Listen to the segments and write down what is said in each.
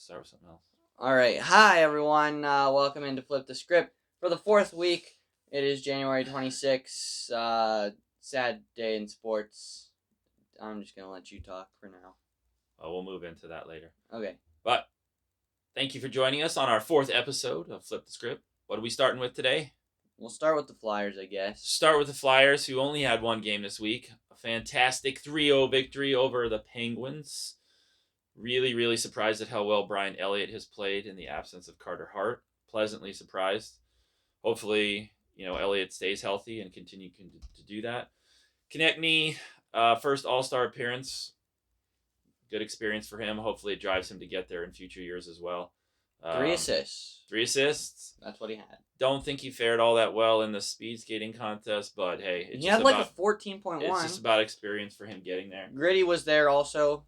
start with something else. All right. Hi, everyone. Welcome into Flip the Script. For the fourth week, it is January 26th. Sad day in sports. I'm just going to let you talk for now. We'll move into that later. Okay. But thank you for joining us on our fourth episode of Flip the Script. What are we starting with today? We'll start with the Flyers, I guess. Start with the Flyers, who only had one game this week. A fantastic 3-0 victory over the Penguins. Really, really surprised at how well Brian Elliott has played in the absence of Carter Hart. Pleasantly surprised. Hopefully, Elliott stays healthy and continue to do that. Konechny, first All-Star appearance. Good experience for him. Hopefully it drives him to get there in future years as well. 3 assists. 3 assists. That's what he had. Don't think he fared all that well in the speed skating contest, but hey. He had like a 14.1. It's just about experience for him getting there. Gritty was there also.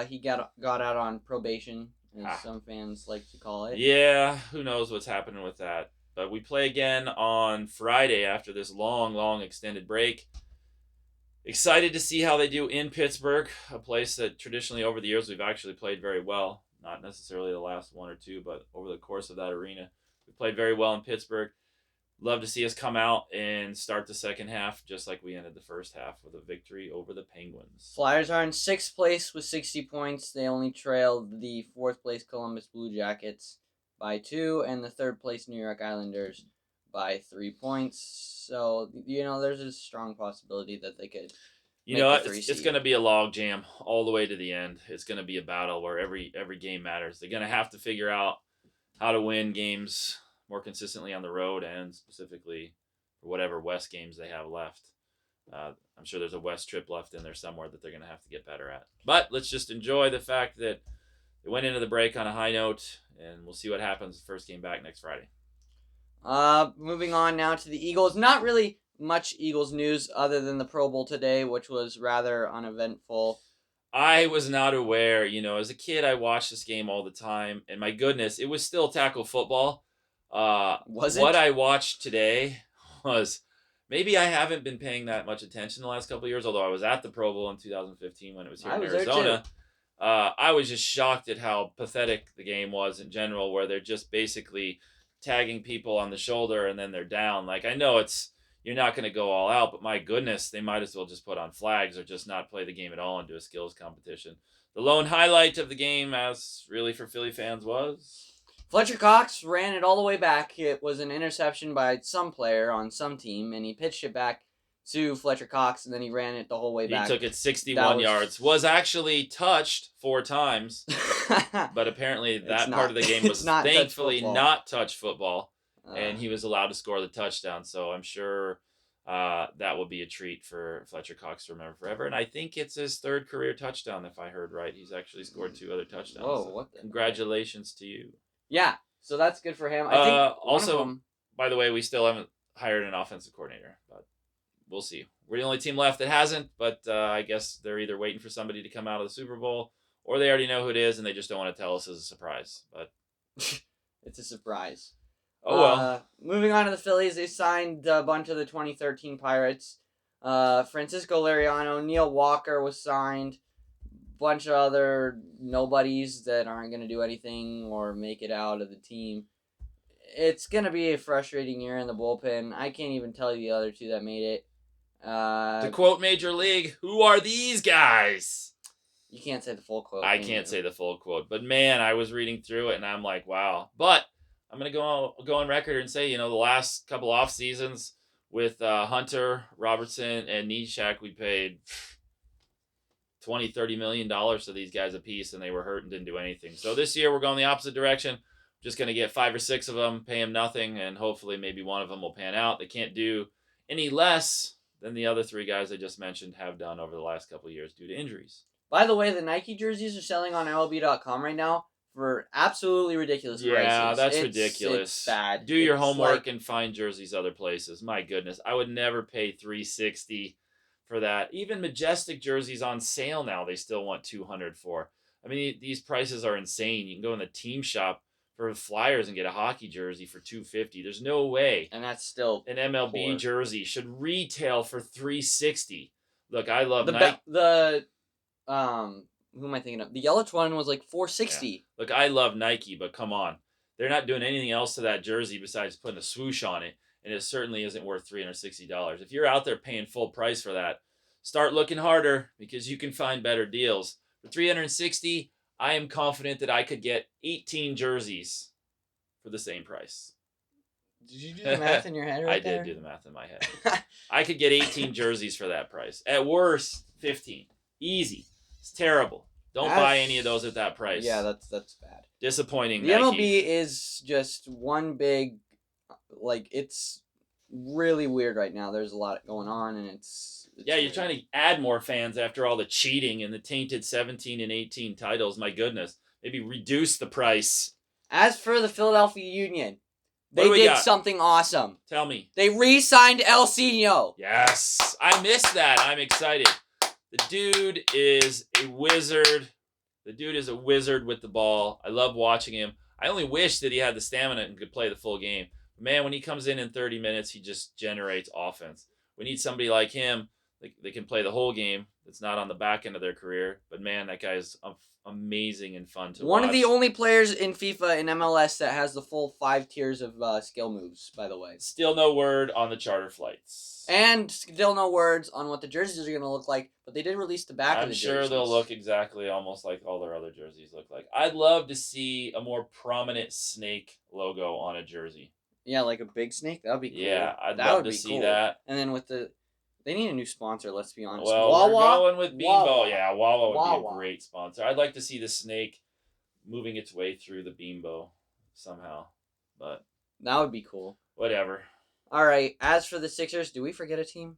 He got out on probation, as some fans like to call it. Yeah, who knows what's happening with that. But we play again on Friday after this long extended break. Excited to see how they do in Pittsburgh, a place that traditionally over the years we've actually played very well. Not necessarily the last one or two, but over the course of that arena. We played very well in Pittsburgh. Love to see us come out and start the second half just like we ended the first half with a victory over the Penguins. Flyers are in 6th place with 60 points. They only trailed the 4th place Columbus Blue Jackets by 2 and the 3rd place New York Islanders by 3 points. So, there's a strong possibility that they could it's going to be a log jam all the way to the end. It's going to be a battle where every game matters. They're going to have to figure out how to win games more consistently on the road and specifically for whatever West games they have left. I'm sure there's a West trip left in there somewhere that they're going to have to get better at. But let's just enjoy the fact that they went into the break on a high note, and we'll see what happens the first game back next Friday. Moving on now to the Eagles. Not really much Eagles news other than the Pro Bowl today, which was rather uneventful. I was not aware. As a kid, I watched this game all the time, and my goodness, it was still tackle football. Was it? What I watched today was, maybe I haven't been paying that much attention the last couple of years, although I was at the Pro Bowl in 2015 when it was here in Arizona. I was just shocked at how pathetic the game was in general, where they're just basically tagging people on the shoulder and then they're down. Like, I know you're not going to go all out, but my goodness, they might as well just put on flags or just not play the game at all and do a skills competition. The lone highlight of the game, as really for Philly fans, was Fletcher Cox ran it all the way back. It was an interception by some player on some team, and he pitched it back to Fletcher Cox, and then he ran it the whole way back. He took it 61 yards. Was actually touched 4 times, but apparently that part of the game was thankfully not touch football, and he was allowed to score the touchdown. So I'm sure that will be a treat for Fletcher Cox to remember forever. And I think it's his 3rd career touchdown, if I heard right. He's actually scored 2 other touchdowns. Whoa, so what the congratulations to you. Yeah, so that's good for him. I think also, by the way, we still haven't hired an offensive coordinator, but we'll see. We're the only team left that hasn't, but I guess they're either waiting for somebody to come out of the Super Bowl, or they already know who it is and they just don't want to tell us as a surprise. But it's a surprise. Oh well. Moving on to the Phillies, they signed a bunch of the 2013 Pirates. Francisco Liriano, Neil Walker was signed. Bunch of other nobodies that aren't going to do anything or make it out of the team. It's going to be a frustrating year in the bullpen. I can't even tell you the other 2 that made it. To quote Major League, who are these guys? You can't say the full quote. I can't say the full quote. But man, I was reading through it and I'm like, wow. But I'm going to go on record and say, the last couple off seasons with Hunter, Robertson, and Nishak, we paid $20-30 million to these guys a piece, and they were hurt and didn't do anything. So this year we're going the opposite direction. Just going to get 5 or 6 of them, pay them nothing, and hopefully maybe one of them will pan out. They can't do any less than the other 3 guys I just mentioned have done over the last couple of years due to injuries. By the way, the Nike jerseys are selling on MLB.com right now for absolutely ridiculous prices. Yeah, that's ridiculous. It's bad. Do your homework and find jerseys other places. My goodness, I would never pay $360 for that. Even Majestic jerseys on sale now, they still want $200 for. I mean, these prices are insane. You can go in the team shop for Flyers and get a hockey jersey for $250. There's no way. And that's still an MLB jersey should retail for $360. Look, I love the who am I thinking of? The Yelich one was like $460. Yeah. Look, I love Nike, but come on. They're not doing anything else to that jersey besides putting a swoosh on it, and it certainly isn't worth $360. If you're out there paying full price for that, start looking harder because you can find better deals. For $360, I am confident that I could get 18 jerseys for the same price. Did you do the math in your head right there? I did do the math in my head. I could get 18 jerseys for that price. At worst, 15. Easy. It's terrible. Don't buy any of those at that price. Yeah, that's bad. Disappointing. The MLB is just one big, like, it's really weird right now. There's a lot going on, and it's yeah, you're trying to add more fans after all the cheating and the tainted 17 and 18 titles. My goodness. Maybe reduce the price. As for the Philadelphia Union, they did something awesome. Tell me. They re-signed Elcino. Yes. I missed that. I'm excited. The dude is a wizard. The dude is a wizard with the ball. I love watching him. I only wish that he had the stamina and could play the full game. Man, when he comes in 30 minutes, he just generates offense. We need somebody like him that can play the whole game. That's not on the back end of their career. But man, that guy is amazing and fun to watch. One of the only players in FIFA and MLS that has the full 5 tiers of skill moves, by the way. Still no word on the charter flights. And still no words on what the jerseys are going to look like, but they did release the back of the jerseys. I'm sure they'll look exactly almost like all their other jerseys look like. I'd love to see a more prominent snake logo on a jersey. Yeah, like a big snake? That would be cool. Yeah, I'd love to see that. And then with they need a new sponsor, let's be honest. Well, we're going with Beanbo. Yeah, Wawa would be a great sponsor. I'd like to see the snake moving its way through the Beanbo somehow. But that would be cool. Whatever. All right, as for the Sixers, do we forget a team?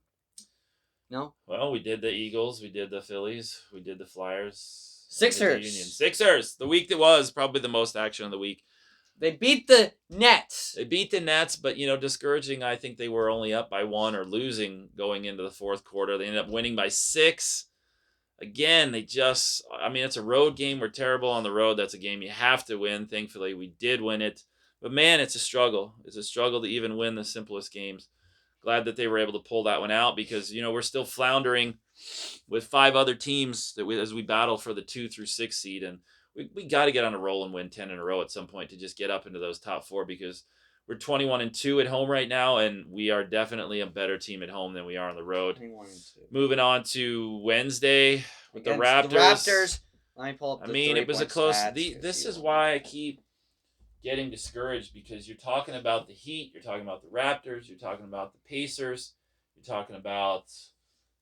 No? Well, we did the Eagles, we did the Phillies, we did the Flyers. Sixers. Sixers. The week that was probably the most action of the week. They beat the Nets. But, discouraging. I think they were only up by 1 or losing going into the fourth quarter. They ended up winning by 6. Again, it's a road game. We're terrible on the road. That's a game you have to win. Thankfully, we did win it. But, man, it's a struggle. It's a struggle to even win the simplest games. Glad that they were able to pull that one out because, we're still floundering with 5 other teams as we battle for the 2 through 6 seed. And we got to get on a roll and win 10 in a row at some point to just get up into those top 4 because we're 21-2 at home right now, and we are definitely a better team at home than we are on the road. 21-2. Moving on to Wednesday with the Raptors. The Raptors. Let me pull up it was a close. This is why I keep getting discouraged because you're talking about the Heat, you're talking about the Raptors, you're talking about the Pacers, you're talking about.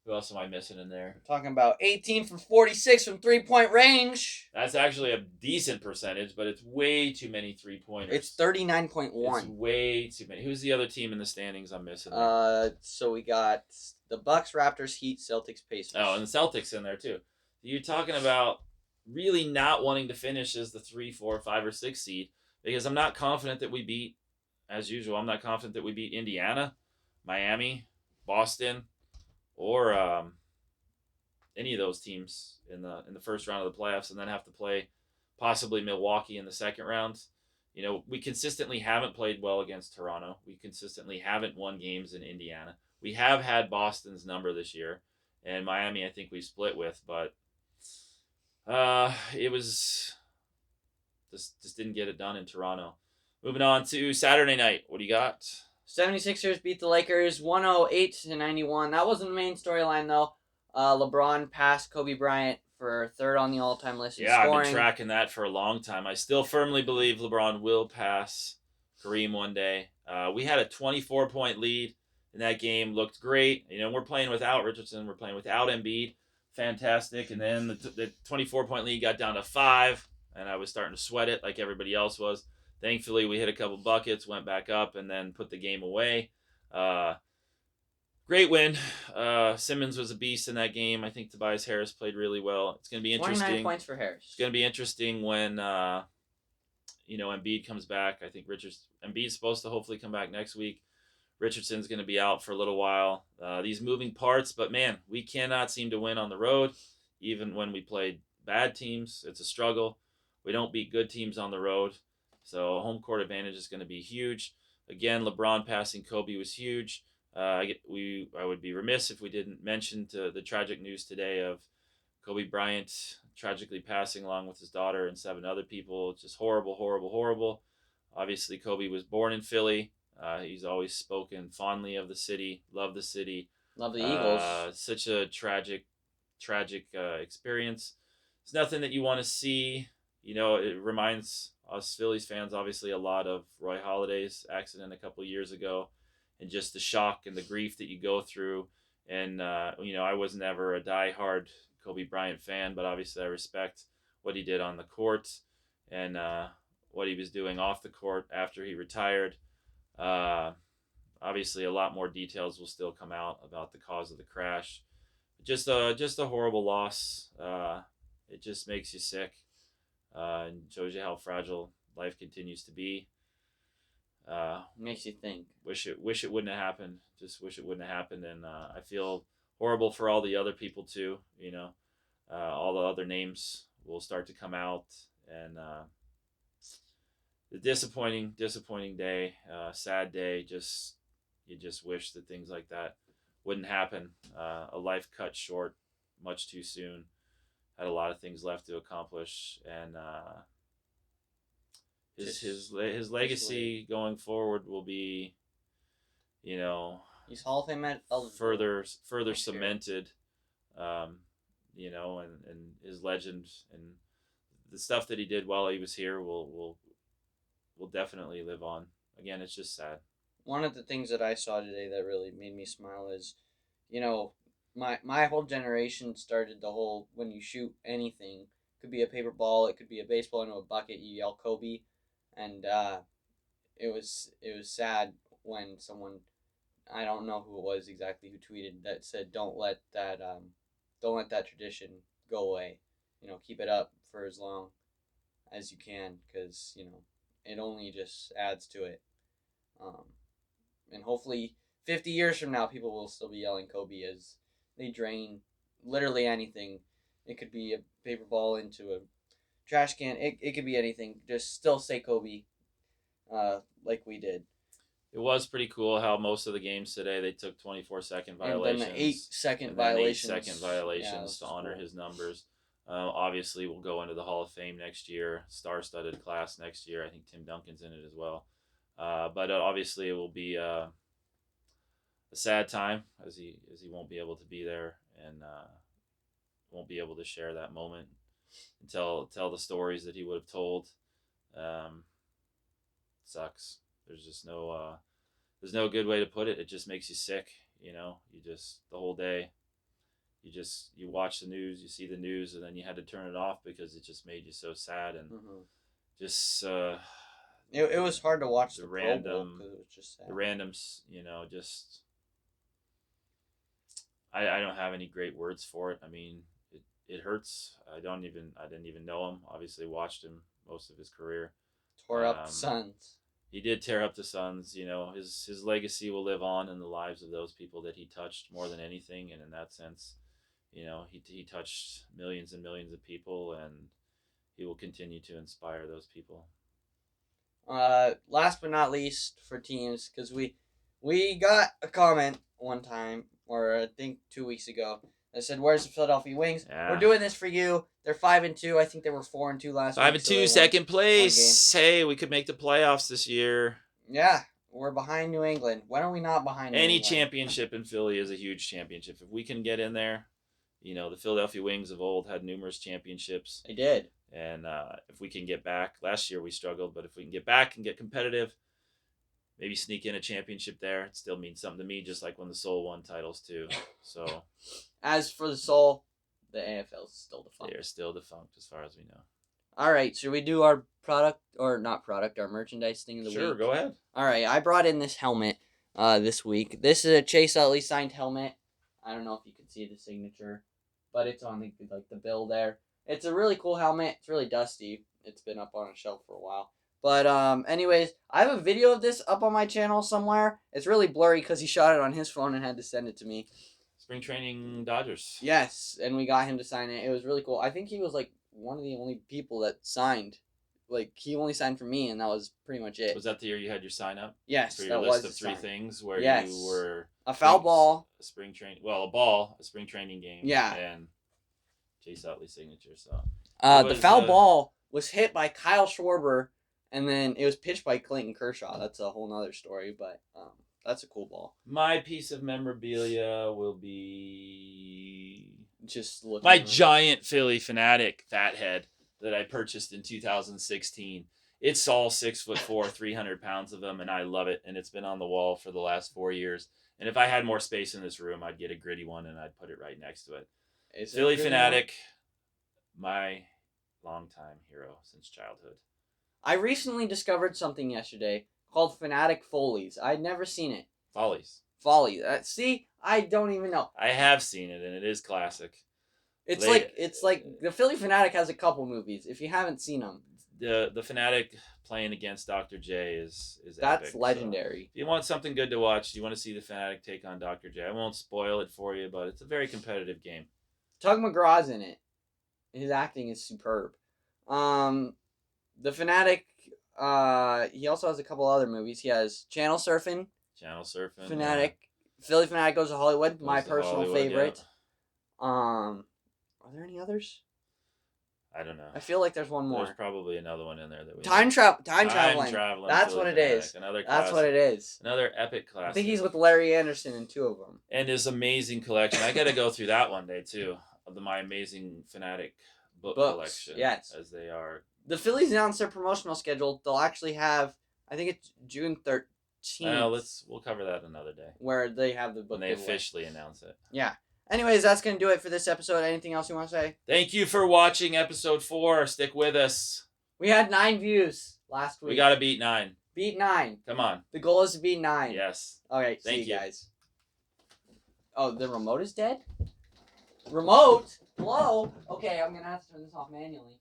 Who else am I missing in there? We're talking about 18 from 46 from 3-point range. That's actually a decent percentage, but it's way too many 3-pointers. It's 39.1. It's way too many. Who's the other team in the standings I'm missing? So we got the Bucks, Raptors, Heat, Celtics, Pacers. Oh, and the Celtics in there too. You're talking about really not wanting to finish as the 3, 4, 5, or 6 seed because I'm not confident that we beat, as usual, I'm not confident that we beat Indiana, Miami, Boston, or any of those teams in the first round of the playoffs, and then have to play possibly Milwaukee in the second round. We consistently haven't played well against Toronto. We consistently haven't won games in Indiana. We have had Boston's number this year, and Miami I think we split with, but it was just didn't get it done in Toronto. Moving on to Saturday night. What do you got? 76ers beat the Lakers 108-91. That wasn't the main storyline, though. LeBron passed Kobe Bryant for 3rd on the all-time list in scoring. I've been tracking that for a long time. I still firmly believe LeBron will pass Kareem one day. We had a 24-point lead in that game. Looked great. We're playing without Richardson. We're playing without Embiid. Fantastic. And then the 24-point lead got down to 5, and I was starting to sweat it like everybody else was. Thankfully, we hit a couple buckets, went back up, and then put the game away. Great win. Simmons was a beast in that game. I think Tobias Harris played really well. It's going to be interesting. 29 points for Harris. It's going to be interesting when, Embiid comes back. I think Embiid's supposed to hopefully come back next week. Richardson's going to be out for a little while. These moving parts, but man, we cannot seem to win on the road, even when we played bad teams. It's a struggle. We don't beat good teams on the road. So home court advantage is going to be huge. Again, LeBron passing Kobe was huge. I would be remiss if we didn't mention the tragic news today of Kobe Bryant tragically passing along with his daughter and 7 other people. Just horrible, horrible, horrible. Obviously, Kobe was born in Philly. He's always spoken fondly of the city, loved the city. Love the Eagles. Such a tragic experience. It's nothing that you want to see. It reminds us Phillies fans obviously a lot of Roy Halladay's accident a couple years ago, and just the shock and the grief that you go through. And I was never a diehard Kobe Bryant fan, but obviously I respect what he did on the court and what he was doing off the court after he retired. Obviously, a lot more details will still come out about the cause of the crash. Just a horrible loss. It just makes you sick and shows you how fragile life continues to be. Makes you think. Wish it wouldn't have happened. Just wish it wouldn't have happened, and I feel horrible for all the other people too. All the other names will start to come out, and the disappointing day, sad day. You just wish that things like that wouldn't happen. A life cut short much too soon. Had a lot of things left to accomplish, and his legacy going forward will be, he's Hall of Fame further cemented, and his legend and the stuff that he did while he was here will definitely live on. Again, it's just sad. One of the things that I saw today that really made me smile is, my whole generation started the whole, when you shoot anything, it could be a paper ball, it could be a baseball into a bucket, you yell Kobe, and it was sad when someone, I don't know who it was exactly who tweeted that, said don't let that tradition go away. Keep it up for as long as you can, because it only just adds to it. And hopefully 50 years from now, people will still be yelling Kobe as they drain literally anything. It could be a paper ball into a trash can. It could be anything. Just still say Kobe, like we did. It was pretty cool how most of the games today they took 24-second violations. And then the 8-second violations. 8-second violations to honor his numbers. Obviously, we'll go into the Hall of Fame next year, star-studded class next year. I think Tim Duncan's in it as well. But obviously, it will be a sad time as he won't be able to be there and won't be able to share that moment and tell the stories that he would have told. Sucks. There's just there's no good way to put it. It just makes you sick. You just the whole day. You watch the news, you see the news, and then you had to turn it off because it just made you so sad and just. It was hard to watch the random because it was just sad. The randoms. Just. I don't have any great words for it. I mean, it hurts. I didn't even know him. Obviously, watched him most of his career. Tore up the Suns. He did tear up the Suns. His legacy will live on in the lives of those people that he touched more than anything. And in that sense, he touched millions and millions of people, and he will continue to inspire those people. Last but not least for teams, because we got a comment one time, or I think 2 weeks ago, that said, "Where's the Philadelphia Wings? Yeah. We're doing this for you. They're 5-2. I think they were 4-2 last week. 5-2, second place. Hey, we could make the playoffs this year. Yeah, we're behind New England. When are we not behind New England? Any championship in Philly is a huge championship. If we can get in there, the Philadelphia Wings of old had numerous championships. They did. And if we can get back, last year we struggled, but if we can get back and get competitive, maybe sneak in a championship there, it still means something to me, just like when the Soul won titles too. So, as for the Soul, the AFL is still defunct. They're still defunct as far as we know. All right, should we do our our merchandise thing of the week? Sure, go ahead. All right, I brought in this helmet this week. This is a Chase Utley signed helmet. I don't know if you can see the signature, but it's on the bill there. It's a really cool helmet. It's really dusty. It's been up on a shelf for a while. But anyways, I have a video of this up on my channel somewhere. It's really blurry because he shot it on his phone and had to send it to me. Spring training Dodgers. Yes, and we got him to sign it. It was really cool. I think he was one of the only people that signed. He only signed for me, and that was pretty much it. Was that the year you had your sign up? Yes, for your list of 3 things where you were a foul ball, a spring training, a spring training game, yeah, and Chase Utley's signature. So the foul ball was hit by Kyle Schwarber, and then it was pitched by Clayton Kershaw. That's a whole nother story, but that's a cool ball. My piece of memorabilia will be just looking my giant Philly Fanatic fathead that I purchased in 2016. It's all 6'4", 300 pounds of them, and I love it. And it's been on the wall for the last 4 years. And if I had more space in this room, I'd get a gritty one and I'd put it right next to it. Philly Fanatic, my longtime hero since childhood. I recently discovered something yesterday called Fanatic Follies. I'd never seen it. Follies. See, I don't even know. I have seen it, and it is classic. It's like the Philly Fanatic has a couple movies. If you haven't seen them, the Fanatic playing against Dr. J is that's epic, legendary. So if you want something good to watch, you want to see the Fanatic take on Dr. J. I won't spoil it for you, but it's a very competitive game. Tug McGraw's in it. His acting is superb. The Fanatic, he also has a couple other movies. He has Channel Surfing. Fanatic. Philly Fanatic Goes to Hollywood. My personal favorite. Yeah. Are there any others? I don't know. I feel like there's one more. There's probably another one in there that we Time traveling. That's what it is. Another classic. That's what it is. Another epic classic. I think he's with Larry Anderson in two of them. And his amazing collection. I got to go through that one day too. Of my amazing Fanatic books collection. Yes. As they are. The Phillies announced their promotional schedule. They'll actually have, I think it's June 13th. We'll cover that another day. Where they have the book when they officially announce it. Yeah. Anyways, that's going to do it for this episode. Anything else you want to say? Thank you for watching episode 4. Stick with us. We had 9 views last week. We got to beat 9. Beat 9. Come on. The goal is to beat 9. Yes. Okay, see you guys. Oh, the remote is dead? Remote? Hello? Okay, I'm going to have to turn this off manually.